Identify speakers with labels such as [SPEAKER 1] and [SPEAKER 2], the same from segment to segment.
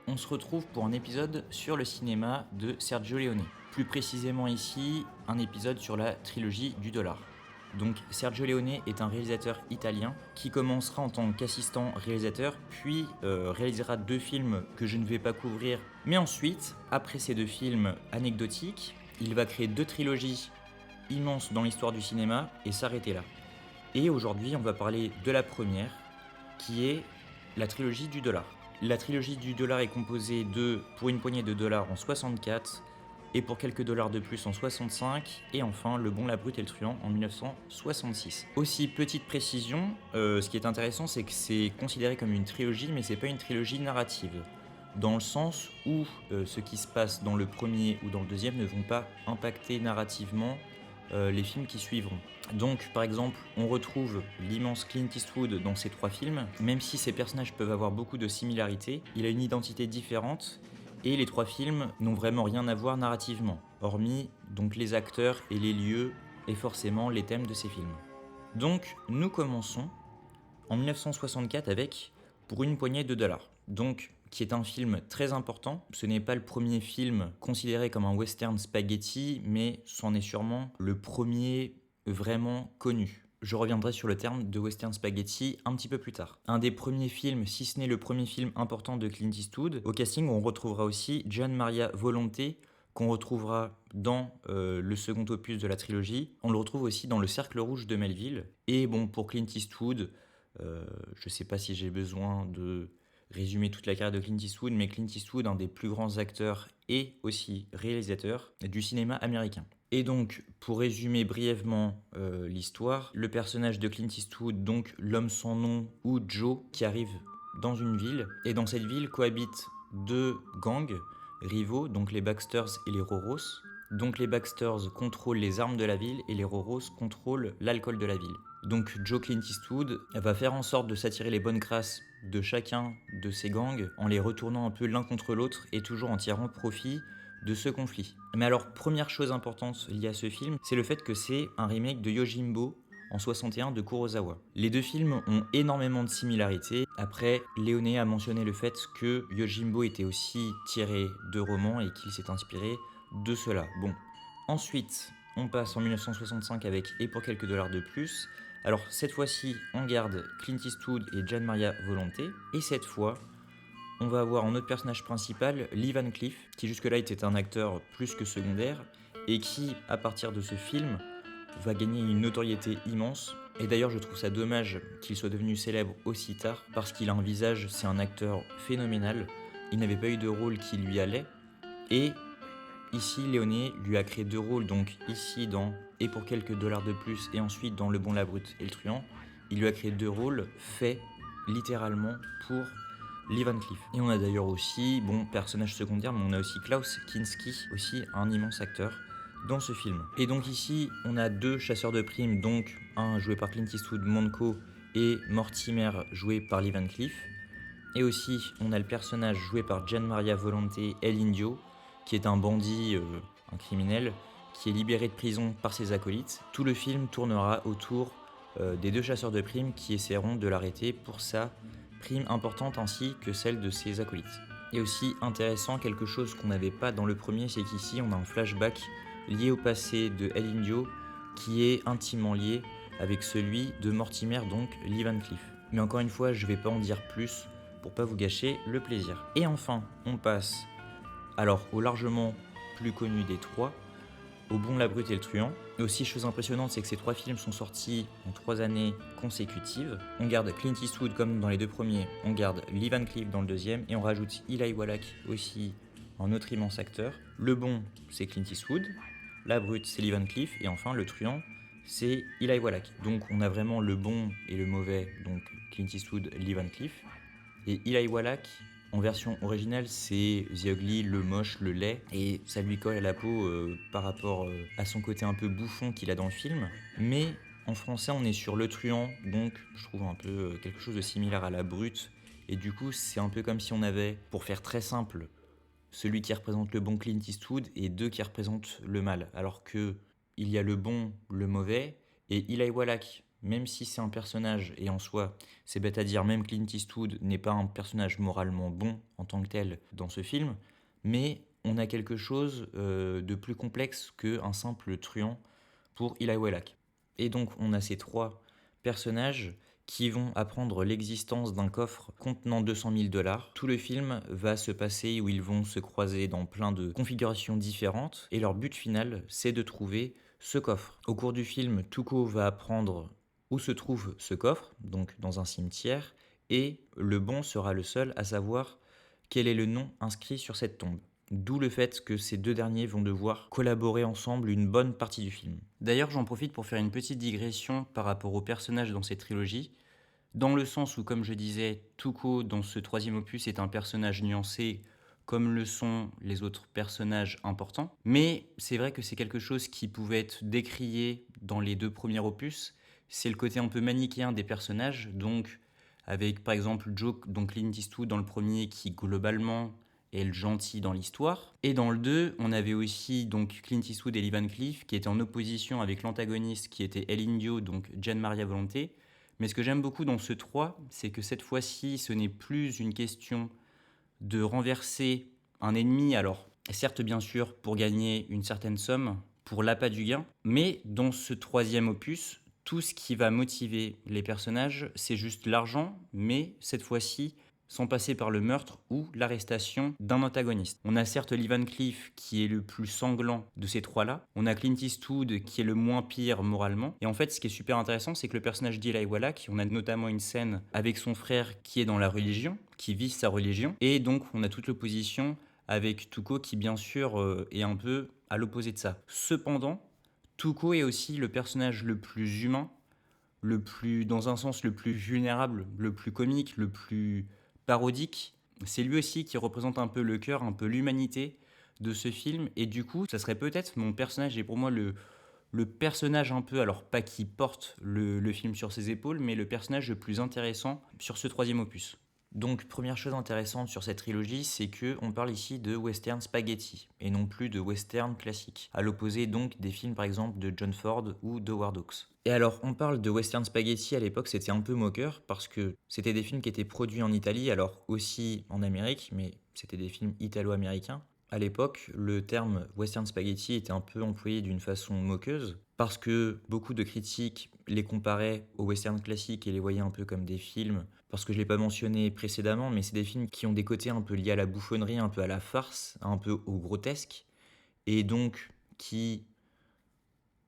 [SPEAKER 1] on se retrouve pour un épisode sur le cinéma de Sergio Leone. Plus précisément ici, un épisode sur la trilogie du dollar. Donc Sergio Leone est un réalisateur italien qui commencera en tant qu'assistant réalisateur, puis réalisera 2 films que je ne vais pas couvrir. Mais ensuite, après ces 2 films anecdotiques, il va créer 2 trilogies immenses dans l'histoire du cinéma et s'arrêter là. Et aujourd'hui, on va parler de la première, qui est la trilogie du dollar. La trilogie du dollar est composée de Pour une poignée de dollars en 64 et Pour quelques dollars de plus en 65 et enfin Le Bon, la Brute et le Truand en 1966. Aussi, petite précision, ce qui est intéressant, c'est que c'est considéré comme une trilogie, mais c'est pas une trilogie narrative. Dans le sens où ce qui se passe dans le premier ou dans le deuxième ne vont pas impacter narrativement les films qui suivront. Donc, par exemple, on retrouve l'immense Clint Eastwood dans ces 3 films. Même si ces personnages peuvent avoir beaucoup de similarités, il a une identité différente et les 3 films n'ont vraiment rien à voir narrativement, hormis donc les acteurs et les lieux et forcément les thèmes de ces films. Donc, nous commençons en 1964 avec Pour une poignée de dollars. Donc, qui est un film très important. Ce n'est pas le premier film considéré comme un western spaghetti, mais c'en est sûrement le premier vraiment connu. Je reviendrai sur le terme de western spaghetti un petit peu plus tard. Un des premiers films, si ce n'est le premier film important de Clint Eastwood. Au casting, on retrouvera aussi Gian Maria Volonté, qu'on retrouvera dans le second opus de la trilogie. On le retrouve aussi dans Le Cercle Rouge de Melville. Et bon, pour Clint Eastwood, je sais pas si j'ai besoin de résumer toute la carrière de Clint Eastwood, mais Clint Eastwood, un des plus grands acteurs et aussi réalisateurs du cinéma américain. Et donc, pour résumer brièvement l'histoire, le personnage de Clint Eastwood, donc l'homme sans nom ou Joe, qui arrive dans une ville, et dans cette ville cohabitent 2 gangs rivaux, donc les Baxters et les Roros. Donc les Baxters contrôlent les armes de la ville et les Roros contrôlent l'alcool de la ville. Donc Joe Clint Eastwood va faire en sorte de s'attirer les bonnes grâces de chacun de ces gangs en les retournant un peu l'un contre l'autre et toujours en tirant profit de ce conflit. Mais alors, première chose importante liée à ce film, c'est le fait que c'est un remake de Yojimbo en 61 de Kurosawa. Les 2 films ont énormément de similarités. Après, Leone a mentionné le fait que Yojimbo était aussi tiré de romans et qu'il s'est inspiré de cela. Bon, ensuite, on passe en 1965 avec Et pour quelques dollars de plus. Alors, cette fois-ci, on garde Clint Eastwood et Gian Maria Volonté. Et cette fois, on va avoir en autre personnage principal Lee Van Cleef, qui jusque-là était un acteur plus que secondaire, et qui, à partir de ce film, va gagner une notoriété immense. Et d'ailleurs, je trouve ça dommage qu'il soit devenu célèbre aussi tard, parce qu'il a un visage, c'est un acteur phénoménal. Il n'avait pas eu de rôle qui lui allait. Et ici, Leone lui a créé 2 rôles, donc ici dans Et pour quelques dollars de plus, et ensuite dans Le Bon, la Brute et le Truand. Il lui a créé 2 rôles faits littéralement pour Lee Van Cleef. Et on a d'ailleurs aussi, bon, personnage secondaire, mais on a aussi Klaus Kinski, aussi un immense acteur dans ce film. Et donc ici, on a 2 chasseurs de primes, donc un joué par Clint Eastwood, Manco, et Mortimer joué par Lee Van Cleef. Et aussi, on a le personnage joué par Gian Maria Volonté, El Indio, qui est un bandit, un criminel, qui est libéré de prison par ses acolytes. Tout le film tournera autour des 2 chasseurs de primes qui essaieront de l'arrêter pour sa prime importante ainsi que celle de ses acolytes. Et aussi intéressant, quelque chose qu'on n'avait pas dans le premier, c'est qu'ici on a un flashback lié au passé de El Indio qui est intimement lié avec celui de Mortimer, donc Lee Van Cleef. Mais encore une fois, je vais pas en dire plus pour pas vous gâcher le plaisir. Et enfin, on passe alors au largement plus connu des 3, Au Bon, la Brute et le Truand. Et aussi, chose impressionnante, c'est que ces 3 films sont sortis en 3 années consécutives. On garde Clint Eastwood comme dans les 2 premiers, on garde Lee Van Cleef dans le deuxième, et on rajoute Eli Wallach aussi, un autre immense acteur. Le Bon, c'est Clint Eastwood, la Brute, c'est Lee Van Cleef, et enfin le Truand, c'est Eli Wallach. Donc on a vraiment le bon et le mauvais, donc Clint Eastwood, Lee Van Cleef. Et Eli Wallach, en version originale, c'est The Ugly, le moche, le laid, et ça lui colle à la peau par rapport à son côté un peu bouffon qu'il a dans le film. Mais en français, on est sur le truand, donc je trouve un peu quelque chose de similaire à la brute. Et du coup, c'est un peu comme si on avait, pour faire très simple, celui qui représente le bon Clint Eastwood et 2 qui représentent le mal. Alors que il y a le bon, le mauvais, et Eli Wallach même si c'est un personnage, et en soi, c'est bête à dire, même Clint Eastwood n'est pas un personnage moralement bon en tant que tel dans ce film, mais on a quelque chose de plus complexe qu'un simple truand pour Eli Wallach. Et donc, on a ces trois personnages qui vont apprendre l'existence d'un coffre contenant 200 000 dollars. Tout le film va se passer où ils vont se croiser dans plein de configurations différentes, et leur but final, c'est de trouver ce coffre. Au cours du film, Tuco va apprendre où se trouve ce coffre, donc dans un cimetière, et le bon sera le seul à savoir quel est le nom inscrit sur cette tombe. D'où le fait que ces deux derniers vont devoir collaborer ensemble une bonne partie du film. D'ailleurs, j'en profite pour faire une petite digression par rapport aux personnages dans cette trilogie, dans le sens où, comme je disais, Tuco dans ce troisième opus est un personnage nuancé, comme le sont les autres personnages importants. Mais c'est vrai que c'est quelque chose qui pouvait être décrié dans les deux premiers opus. C'est le côté un peu manichéen des personnages, donc avec par exemple Joe, donc Clint Eastwood dans le premier, qui globalement est le gentil dans l'histoire. Et dans le 2, on avait aussi donc Clint Eastwood et Lee Van Cleef qui étaient en opposition avec l'antagoniste qui était El Indio, donc Gian Maria Volonté. Mais ce que j'aime beaucoup dans ce 3, c'est que cette fois-ci, ce n'est plus une question de renverser un ennemi, alors certes bien sûr pour gagner une certaine somme, pour l'appât du gain, mais dans ce troisième opus, tout ce qui va motiver les personnages, c'est juste l'argent, mais cette fois-ci sans passer par le meurtre ou l'arrestation d'un antagoniste. On a certes Lee Van Cleef qui est le plus sanglant de ces trois-là, on a Clint Eastwood qui est le moins pire moralement, et en fait ce qui est super intéressant c'est que le personnage d'Eli Wallach, on a notamment une scène avec son frère qui est dans la religion, qui vit sa religion, et donc on a toute l'opposition avec Tuco qui bien sûr est un peu à l'opposé de ça. Cependant, Tuco est aussi le personnage le plus humain, le plus, dans un sens, le plus vulnérable, le plus comique, le plus parodique. C'est lui aussi qui représente un peu le cœur, un peu l'humanité de ce film. Et du coup, ça serait peut-être mon personnage, et pour moi le personnage un peu, alors pas qui porte le film sur ses épaules, mais le personnage le plus intéressant sur ce troisième opus. Donc, première chose intéressante sur cette trilogie, c'est que on parle ici de western spaghetti et non plus de western classique, à l'opposé donc des films par exemple de John Ford ou de Howard Hawks. Et alors, on parle de western spaghetti à l'époque, c'était un peu moqueur parce que c'était des films qui étaient produits en Italie, alors aussi en Amérique, mais c'était des films italo-américains. À l'époque, le terme western spaghetti était un peu employé d'une façon moqueuse parce que beaucoup de critiques les comparaient aux western classiques et les voyaient un peu comme des films, parce que je ne l'ai pas mentionné précédemment, mais c'est des films qui ont des côtés un peu liés à la bouffonnerie, un peu à la farce, un peu au grotesque, et donc qui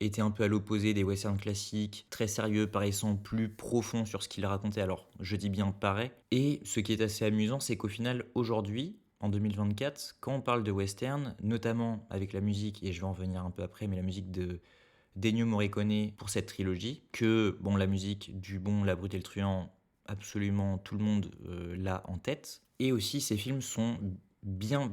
[SPEAKER 1] étaient un peu à l'opposé des westerns classiques, très sérieux, paraissant plus profonds sur ce qu'ils racontaient, alors je dis bien paraît. Et ce qui est assez amusant, c'est qu'au final, aujourd'hui, en 2024, quand on parle de western, notamment avec la musique, et je vais en venir un peu après, mais la musique de d'Ennio Morricone pour cette trilogie, que bon, la musique du Bon, la Brute et le Truand, absolument tout le monde l'a en tête. Et aussi, ces films sont bien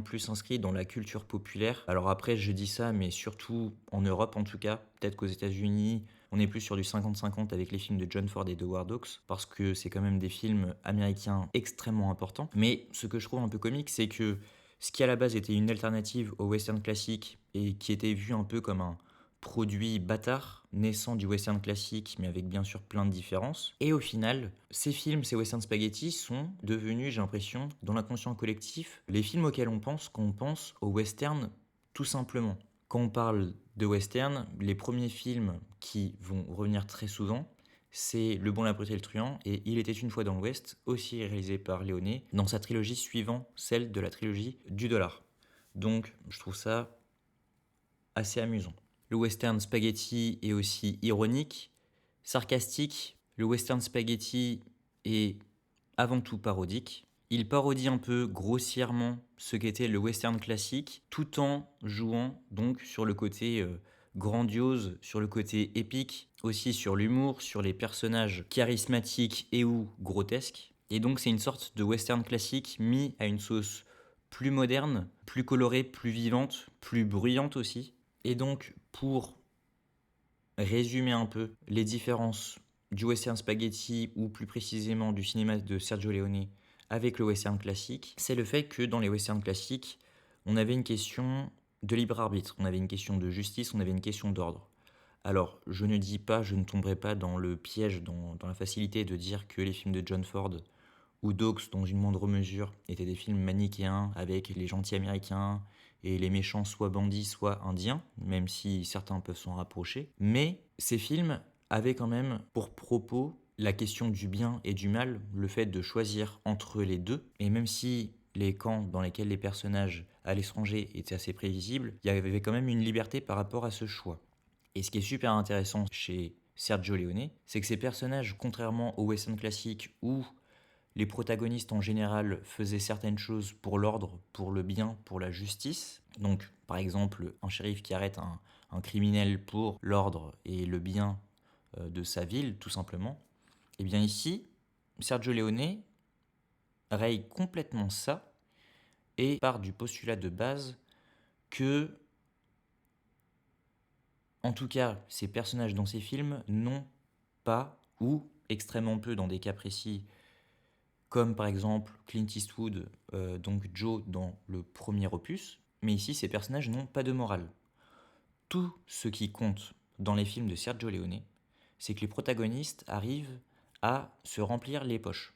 [SPEAKER 1] plus inscrits dans la culture populaire. Alors après, je dis ça, mais surtout en Europe en tout cas. Peut-être qu'aux États-Unis, on est plus sur du 50-50 avec les films de John Ford et de Howard Hawks, parce que c'est quand même des films américains extrêmement importants. Mais ce que je trouve un peu comique, c'est que ce qui à la base était une alternative au western classique et qui était vu un peu comme un produit bâtard, naissant du western classique, mais avec bien sûr plein de différences. Et au final, ces films, ces western spaghetti, sont devenus, j'ai l'impression, dans l'inconscient collectif, les films auxquels on pense quand on pense au western tout simplement. Quand on parle de western, les premiers films qui vont revenir très souvent, c'est Le Bon, la Brute et le Truand et Il était une fois dans l'Ouest, aussi réalisé par Léoné, dans sa trilogie suivant celle de la trilogie du dollar. Donc, je trouve ça assez amusant. Le western spaghetti est aussi ironique, sarcastique. Le western spaghetti est avant tout parodique. Il parodie un peu grossièrement ce qu'était le western classique, tout en jouant donc sur le côté grandiose, sur le côté épique, aussi sur l'humour, sur les personnages charismatiques et ou grotesques. Et donc c'est une sorte de western classique mis à une sauce plus moderne, plus colorée, plus vivante, plus bruyante aussi. Et donc, pour résumer un peu les différences du western spaghetti ou plus précisément du cinéma de Sergio Leone avec le western classique, c'est le fait que dans les westerns classiques, on avait une question de libre arbitre, on avait une question de justice, on avait une question d'ordre. Alors, je ne dis pas, je ne tomberai pas dans le piège, dans la facilité de dire que les films de John Ford ou Dogs, dans une moindre mesure, étaient des films manichéens avec les gentils américains et les méchants soit bandits, soit indiens, même si certains peuvent s'en rapprocher. Mais ces films avaient quand même pour propos la question du bien et du mal, le fait de choisir entre les deux. Et même si les camps dans lesquels les personnages à l'étranger étaient assez prévisibles, il y avait quand même une liberté par rapport à ce choix. Et ce qui est super intéressant chez Sergio Leone, c'est que ces personnages, contrairement au western classique où les protagonistes en général faisaient certaines choses pour l'ordre, pour le bien, pour la justice. Donc, par exemple, un shérif qui arrête un criminel pour l'ordre et le bien de sa ville, tout simplement. Et bien ici, Sergio Leone raye complètement ça et part du postulat de base que, en tout cas, ces personnages dans ces films n'ont pas, ou extrêmement peu dans des cas précis, comme par exemple Clint Eastwood, donc Joe dans le premier opus, mais ici ces personnages n'ont pas de morale. Tout ce qui compte dans les films de Sergio Leone, c'est que les protagonistes arrivent à se remplir les poches.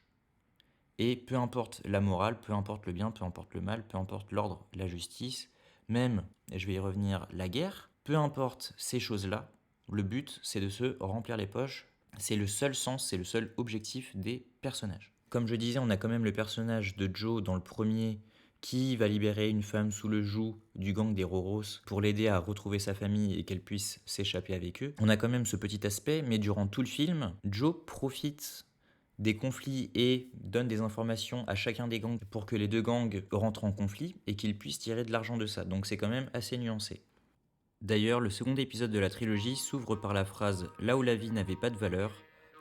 [SPEAKER 1] Et peu importe la morale, peu importe le bien, peu importe le mal, peu importe l'ordre, la justice, même, et je vais y revenir, la guerre, peu importe ces choses-là, le but c'est de se remplir les poches, c'est le seul sens, c'est le seul objectif des personnages. Comme je disais, on a quand même le personnage de Joe dans le premier qui va libérer une femme sous le joug du gang des Roros pour l'aider à retrouver sa famille et qu'elle puisse s'échapper avec eux. On a quand même ce petit aspect, mais durant tout le film, Joe profite des conflits et donne des informations à chacun des gangs pour que les deux gangs rentrent en conflit et qu'ils puissent tirer de l'argent de ça. Donc c'est quand même assez nuancé. D'ailleurs, le second épisode de la trilogie s'ouvre par la phrase « Là où la vie n'avait pas de valeur,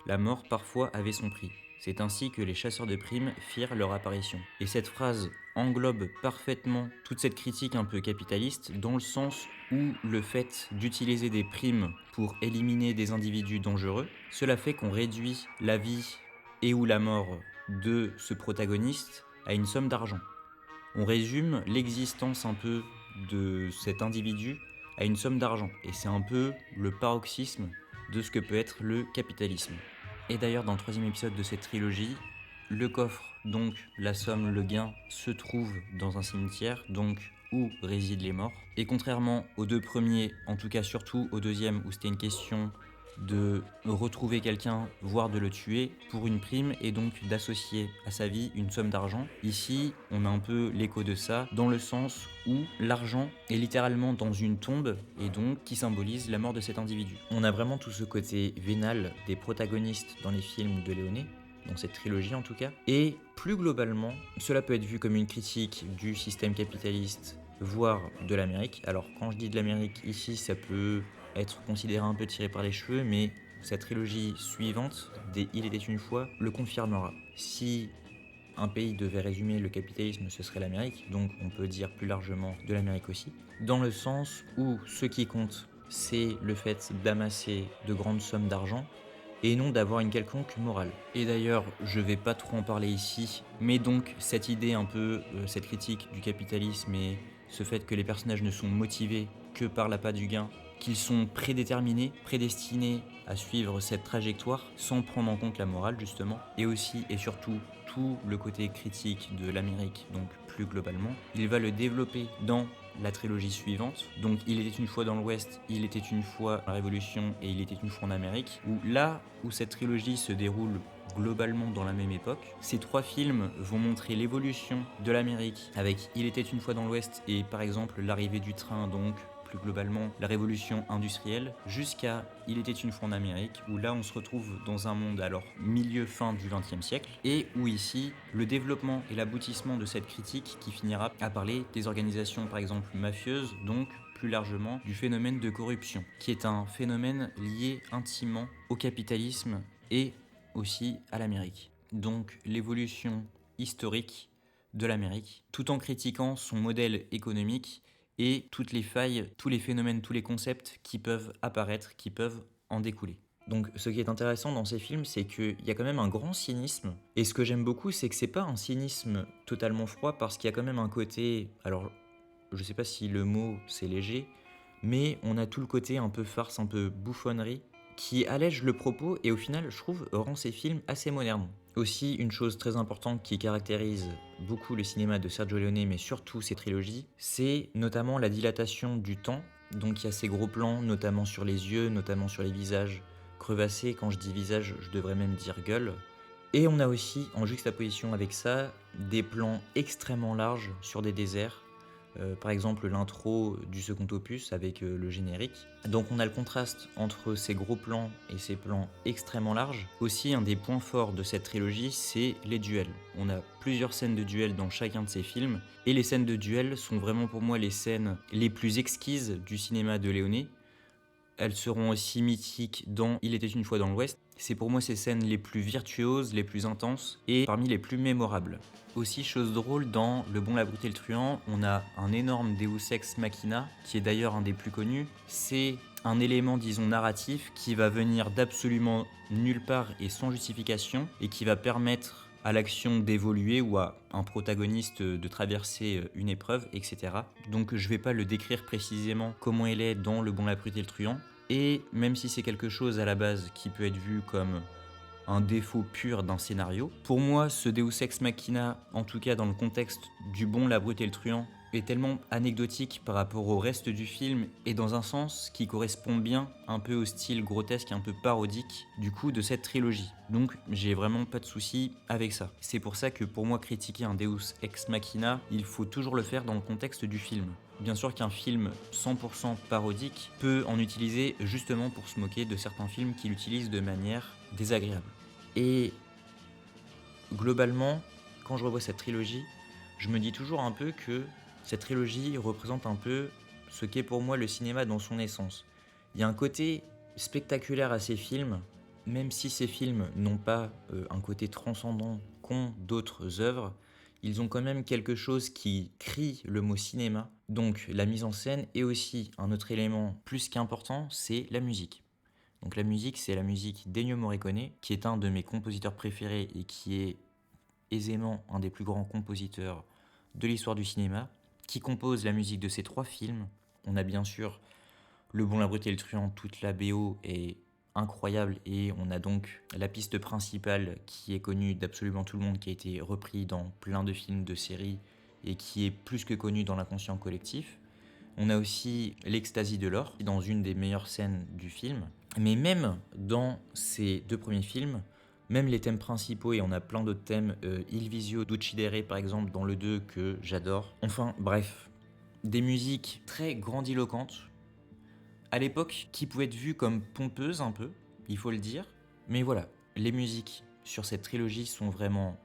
[SPEAKER 1] la mort parfois avait son prix ». C'est ainsi que les chasseurs de primes firent leur apparition. Et cette phrase englobe parfaitement toute cette critique un peu capitaliste, dans le sens où le fait d'utiliser des primes pour éliminer des individus dangereux, cela fait qu'on réduit la vie et ou la mort de ce protagoniste à une somme d'argent. On résume l'existence un peu de cet individu à une somme d'argent. Et c'est un peu le paroxysme de ce que peut être le capitalisme. Et d'ailleurs, dans le troisième épisode de cette trilogie, le coffre, donc la somme, le gain, se trouve dans un cimetière, donc où résident les morts. Et contrairement aux deux premiers, en tout cas surtout au deuxième où c'était une question de retrouver quelqu'un, voire de le tuer pour une prime et donc d'associer à sa vie une somme d'argent. Ici, on a un peu l'écho de ça dans le sens où l'argent est littéralement dans une tombe et donc qui symbolise la mort de cet individu. On a vraiment tout ce côté vénal des protagonistes dans les films de Leone, dans cette trilogie en tout cas. Et plus globalement, cela peut être vu comme une critique du système capitaliste, voire de l'Amérique. Alors quand je dis de l'Amérique ici, ça peut être considéré un peu tiré par les cheveux, mais cette trilogie suivante, des Il était une fois, le confirmera. Si un pays devait résumer le capitalisme, ce serait l'Amérique, donc on peut dire plus largement de l'Amérique aussi, dans le sens où ce qui compte, c'est le fait d'amasser de grandes sommes d'argent, et non d'avoir une quelconque morale. Et d'ailleurs, je vais pas trop en parler ici, mais donc cette idée un peu, cette critique du capitalisme et ce fait que les personnages ne sont motivés que par l'appât du gain, qu'ils sont prédéterminés, prédestinés à suivre cette trajectoire sans prendre en compte la morale justement, et aussi et surtout tout le côté critique de l'Amérique, donc plus globalement, il va le développer dans la trilogie suivante. Donc il était une fois dans l'Ouest, il était une fois la Révolution et il était une fois en Amérique, où là où cette trilogie se déroule globalement dans la même époque, ces trois films vont montrer l'évolution de l'Amérique avec Il était une fois dans l'Ouest et par exemple l'arrivée du train, donc plus globalement la révolution industrielle, jusqu'à Il était une fois en Amérique, où là on se retrouve dans un monde alors milieu-fin du XXe siècle, et où ici le développement et l'aboutissement de cette critique qui finira à parler des organisations par exemple mafieuses, donc plus largement du phénomène de corruption, qui est un phénomène lié intimement au capitalisme et aussi à l'Amérique. Donc l'évolution historique de l'Amérique, tout en critiquant son modèle économique et toutes les failles, tous les phénomènes, tous les concepts qui peuvent apparaître, qui peuvent en découler. Donc ce qui est intéressant dans ces films, c'est qu'il y a quand même un grand cynisme. Et ce que j'aime beaucoup, c'est que c'est pas un cynisme totalement froid, parce qu'il y a quand même un côté... Alors, je sais pas si le mot c'est léger, mais on a tout le côté un peu farce, un peu bouffonnerie, qui allège le propos et au final, je trouve, rend ces films assez modernes. Aussi, une chose très importante qui caractérise beaucoup le cinéma de Sergio Leone, mais surtout ses trilogies, c'est notamment la dilatation du temps. Donc il y a ces gros plans, notamment sur les yeux, notamment sur les visages crevassés. Quand je dis visage, je devrais même dire gueule. Et on a aussi, en juxtaposition avec ça, des plans extrêmement larges sur des déserts. Par exemple, l'intro du second opus avec le générique. Donc on a le contraste entre ces gros plans et ces plans extrêmement larges. Aussi, un des points forts de cette trilogie, c'est les duels. On a plusieurs scènes de duels dans chacun de ces films, et les scènes de duels sont vraiment pour moi les scènes les plus exquises du cinéma de Leone. Elles seront aussi mythiques dans Il était une fois dans l'Ouest. C'est pour moi ces scènes les plus virtuoses, les plus intenses et parmi les plus mémorables. Aussi, chose drôle, dans Le Bon, la Brute et le Truand, on a un énorme Deus Ex Machina, qui est d'ailleurs un des plus connus. C'est un élément, disons, narratif qui va venir d'absolument nulle part et sans justification, et qui va permettre à l'action d'évoluer ou à un protagoniste de traverser une épreuve, etc. Donc je vais pas le décrire précisément comment il est dans Le Bon, la Brute et le Truand. Et même si c'est quelque chose à la base qui peut être vu comme un défaut pur d'un scénario, pour moi ce Deus Ex Machina, en tout cas dans le contexte du Bon, la Brute et le Truand, est tellement anecdotique par rapport au reste du film et dans un sens qui correspond bien un peu au style grotesque et un peu parodique du coup de cette trilogie. Donc j'ai vraiment pas de souci avec ça. C'est pour ça que pour moi critiquer un Deus Ex Machina, il faut toujours le faire dans le contexte du film. Bien sûr qu'un film 100% parodique peut en utiliser justement pour se moquer de certains films qui l'utilisent de manière désagréable. Et globalement, quand je revois cette trilogie, je me dis toujours un peu que cette trilogie représente un peu ce qu'est pour moi le cinéma dans son essence. Il y a un côté spectaculaire à ces films, même si ces films n'ont pas un côté transcendant qu'ont d'autres œuvres, ils ont quand même quelque chose qui crie le mot cinéma, donc la mise en scène, et aussi un autre élément plus qu'important, c'est la musique. Donc la musique, c'est la musique d'Ennio Morricone, qui est un de mes compositeurs préférés et qui est aisément un des plus grands compositeurs de l'histoire du cinéma, qui compose la musique de ces 3 films. On a bien sûr Le Bon, la Brute et le Truand, toute la BO est incroyable, et on a donc la piste principale qui est connue d'absolument tout le monde, qui a été reprise dans plein de films, de séries, et qui est plus que connue dans l'inconscient collectif. On a aussi l'Ecstasy de l'or, dans une des meilleures scènes du film. Mais même dans ces 2 premiers films, même les thèmes principaux, et on a plein d'autres thèmes, Il Visio d'Uccidere par exemple dans le 2 que j'adore. Enfin bref, des musiques très grandiloquentes, à l'époque qui pouvaient être vues comme pompeuses un peu, il faut le dire. Mais voilà, les musiques sur cette trilogie sont vraiment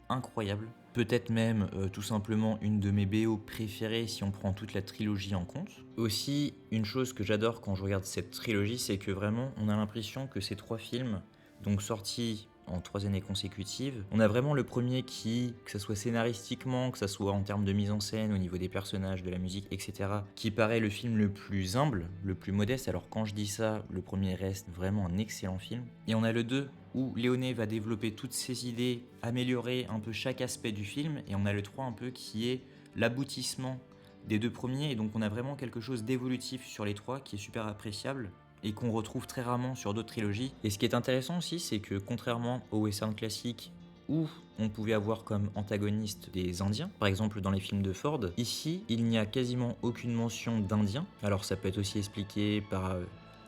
[SPEAKER 1] incroyables. Peut-être même tout simplement une de mes BO préférées si on prend toute la trilogie en compte. Aussi, une chose que j'adore quand je regarde cette trilogie, c'est que vraiment on a l'impression que ces 3 films, donc sortis en 3 années consécutives, on a vraiment le premier qui, que ça soit scénaristiquement, que ça soit en termes de mise en scène, au niveau des personnages, de la musique, etc., qui paraît le film le plus humble, le plus modeste. Alors quand je dis ça, le premier reste vraiment un excellent film. Et on a le 2 où Leone va développer toutes ses idées, améliorer un peu chaque aspect du film, et on a le 3 un peu qui est l'aboutissement des 2 premiers, et donc on a vraiment quelque chose d'évolutif sur les 3 qui est super appréciable et qu'on retrouve très rarement sur d'autres trilogies. Et ce qui est intéressant aussi, c'est que contrairement au western classique où on pouvait avoir comme antagonistes des Indiens, par exemple dans les films de Ford, ici il n'y a quasiment aucune mention d'Indiens. Alors ça peut être aussi expliqué par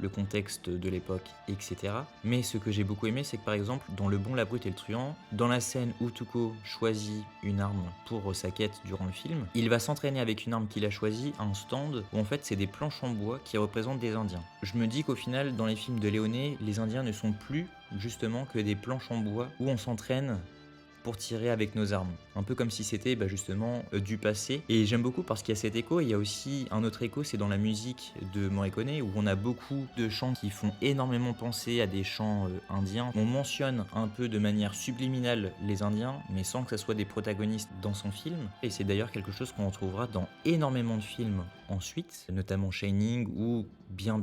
[SPEAKER 1] le contexte de l'époque, etc. Mais ce que j'ai beaucoup aimé, c'est que par exemple, dans Le Bon, la Brute et le Truand, dans la scène où Tuco choisit une arme pour sa quête durant le film, il va s'entraîner avec une arme qu'il a choisie à un stand où en fait c'est des planches en bois qui représentent des Indiens. Je me dis qu'au final, dans les films de Leone, les Indiens ne sont plus justement que des planches en bois où on s'entraîne pour tirer avec nos armes. Un peu comme si c'était justement du passé. Et j'aime beaucoup parce qu'il y a cet écho, et il y a aussi un autre écho, c'est dans la musique de Morricone, où on a beaucoup de chants qui font énormément penser à des chants indiens. On mentionne un peu de manière subliminale les Indiens, mais sans que ça soit des protagonistes dans son film. Et c'est d'ailleurs quelque chose qu'on retrouvera dans énormément de films ensuite, notamment Shining ou bien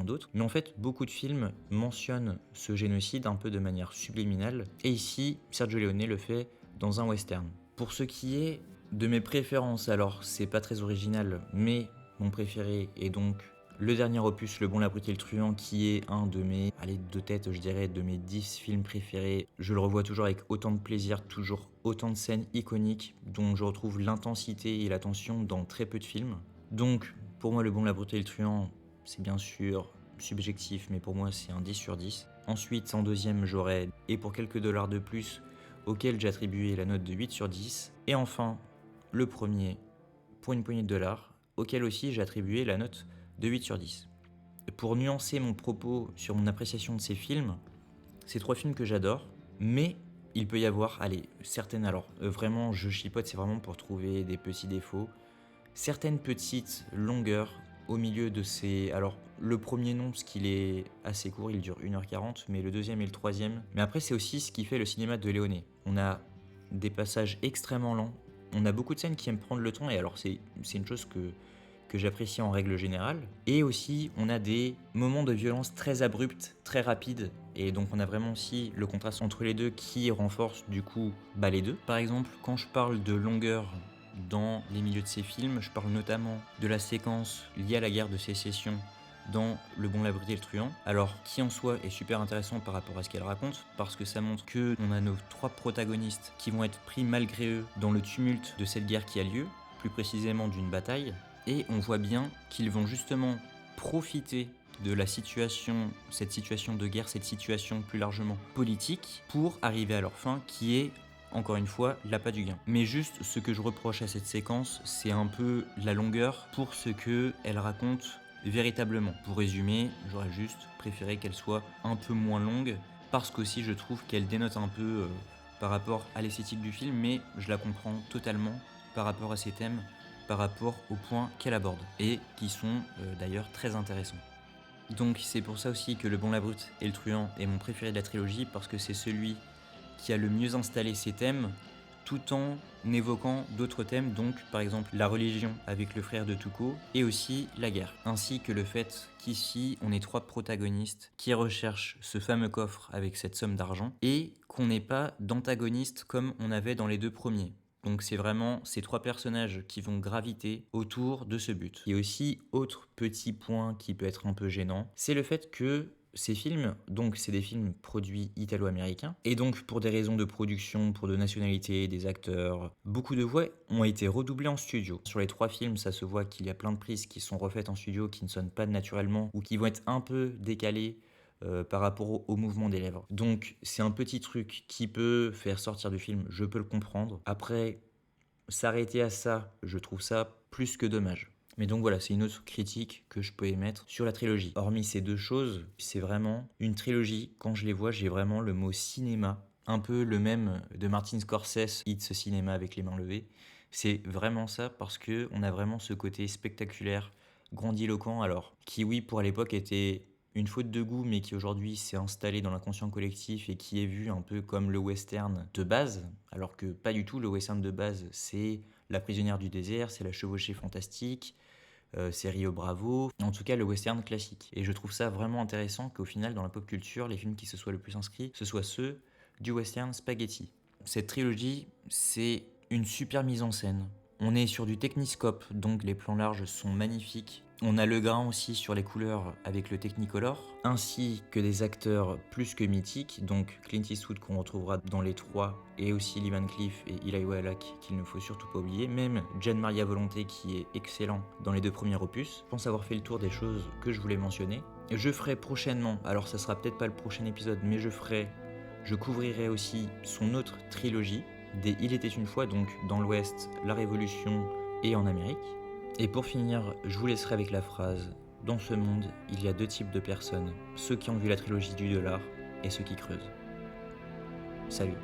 [SPEAKER 1] d'autres. Mais en fait, beaucoup de films mentionnent ce génocide un peu de manière subliminale. Et ici, Sergio Leone le fait dans un western. Pour ce qui est de mes préférences, alors c'est pas très original, mais mon préféré est donc Le dernier opus, Le Bon, la Brute et le Truand, qui est un de mes, allez, de tête, je dirais, de mes 10 films préférés. Je le revois toujours avec autant de plaisir, toujours autant de scènes iconiques, dont je retrouve l'intensité et la tension dans très peu de films. Donc, pour moi, Le Bon, la Brute et le Truand, c'est bien sûr subjectif, mais pour moi, c'est un 10 sur 10. Ensuite, en deuxième, j'aurais Et pour quelques dollars de plus, auquel j'ai attribué la note de 8 sur 10. Et enfin, le premier, Pour une poignée de dollars, auquel aussi j'ai attribué la note de 8 sur 10. Pour nuancer mon propos sur mon appréciation de ces films, c'est 3 films que j'adore, mais il peut y avoir, allez, certaines, alors vraiment je chipote, c'est vraiment pour trouver des petits défauts, certaines petites longueurs au milieu de ces... Alors le premier non, parce qu'il est assez court, il dure 1h40, mais le deuxième et le troisième... Mais après c'est aussi ce qui fait le cinéma de Leone. On a des passages extrêmement lents, on a beaucoup de scènes qui aiment prendre le temps, et alors c'est une chose que j'apprécie en règle générale. Et aussi, on a des moments de violence très abrupts, très rapides. Et donc on a vraiment aussi le contraste entre les deux qui renforce du coup les deux. Par exemple, quand je parle de longueur dans les milieux de ces films, je parle notamment de la séquence liée à la guerre de sécession dans Le Bon, la Brute et le Truand, alors qui en soi est super intéressant par rapport à ce qu'elle raconte, parce que ça montre que on a nos 3 protagonistes qui vont être pris malgré eux dans le tumulte de cette guerre qui a lieu, plus précisément d'une bataille, et on voit bien qu'ils vont justement profiter de la situation, cette situation de guerre, cette situation plus largement politique, pour arriver à leur fin qui est, encore une fois, l'appât du gain. Mais juste ce que je reproche à cette séquence, c'est un peu la longueur pour ce qu'elle raconte véritablement. Pour résumer, j'aurais juste préféré qu'elle soit un peu moins longue, parce qu'aussi je trouve qu'elle dénote un peu par rapport à l'esthétique du film, mais je la comprends totalement par rapport à ses thèmes, par rapport aux points qu'elle aborde, et qui sont d'ailleurs très intéressants. Donc c'est pour ça aussi que Le Bon, la Brute et le Truand est mon préféré de la trilogie, parce que c'est celui qui a le mieux installé ses thèmes, tout en évoquant d'autres thèmes, donc par exemple la religion avec le frère de Tuco, et aussi la guerre, ainsi que le fait qu'ici on ait 3 protagonistes qui recherchent ce fameux coffre avec cette somme d'argent, et qu'on n'ait pas d'antagoniste comme on avait dans les 2 premiers. Donc c'est vraiment ces 3 personnages qui vont graviter autour de ce but. Et aussi, autre petit point qui peut être un peu gênant, c'est le fait que ces films, donc c'est des films produits italo-américains, et donc pour des raisons de production, pour de nationalité, des acteurs, beaucoup de voix ont été redoublées en studio. Sur les 3 films, ça se voit qu'il y a plein de prises qui sont refaites en studio, qui ne sonnent pas naturellement, ou qui vont être un peu décalées par rapport au mouvement des lèvres. Donc c'est un petit truc qui peut faire sortir du film, je peux le comprendre. Après, s'arrêter à ça, je trouve ça plus que dommage. Mais donc voilà, c'est une autre critique que je peux émettre sur la trilogie. Hormis ces 2 choses, c'est vraiment une trilogie. Quand je les vois, j'ai vraiment le mot cinéma, un peu le même de Martin Scorsese, It's Cinéma avec les mains levées. C'est vraiment ça, parce que on a vraiment ce côté spectaculaire, grandiloquent, alors qui oui pour à l'époque était une faute de goût, mais qui aujourd'hui s'est installé dans l'inconscient collectif et qui est vu un peu comme le western de base, alors que pas du tout. Le western de base, c'est La prisonnière du désert, c'est La chevauchée fantastique, c'est Rio Bravo, en tout cas le western classique. Et je trouve ça vraiment intéressant qu'au final, dans la pop culture, les films qui se soient le plus inscrits, ce soient ceux du western spaghetti. Cette trilogie, c'est une super mise en scène. On est sur du Techniscope, donc les plans larges sont magnifiques. On a le grain aussi sur les couleurs avec le Technicolor, ainsi que des acteurs plus que mythiques, donc Clint Eastwood qu'on retrouvera dans les 3, et aussi Lee Van Cleef et Eli Wallach qu'il ne faut surtout pas oublier, même Gian Maria Volonté qui est excellent dans les 2 premiers opus. Je pense avoir fait le tour des choses que je voulais mentionner. Je ferai prochainement, alors ça sera peut-être pas le prochain épisode, mais je couvrirai aussi son autre trilogie, des Il était une fois, donc dans l'Ouest, la Révolution et en Amérique. Et pour finir, je vous laisserai avec la phrase « Dans ce monde, il y a 2 types de personnes, ceux qui ont vu la trilogie du dollar et ceux qui creusent. » Salut.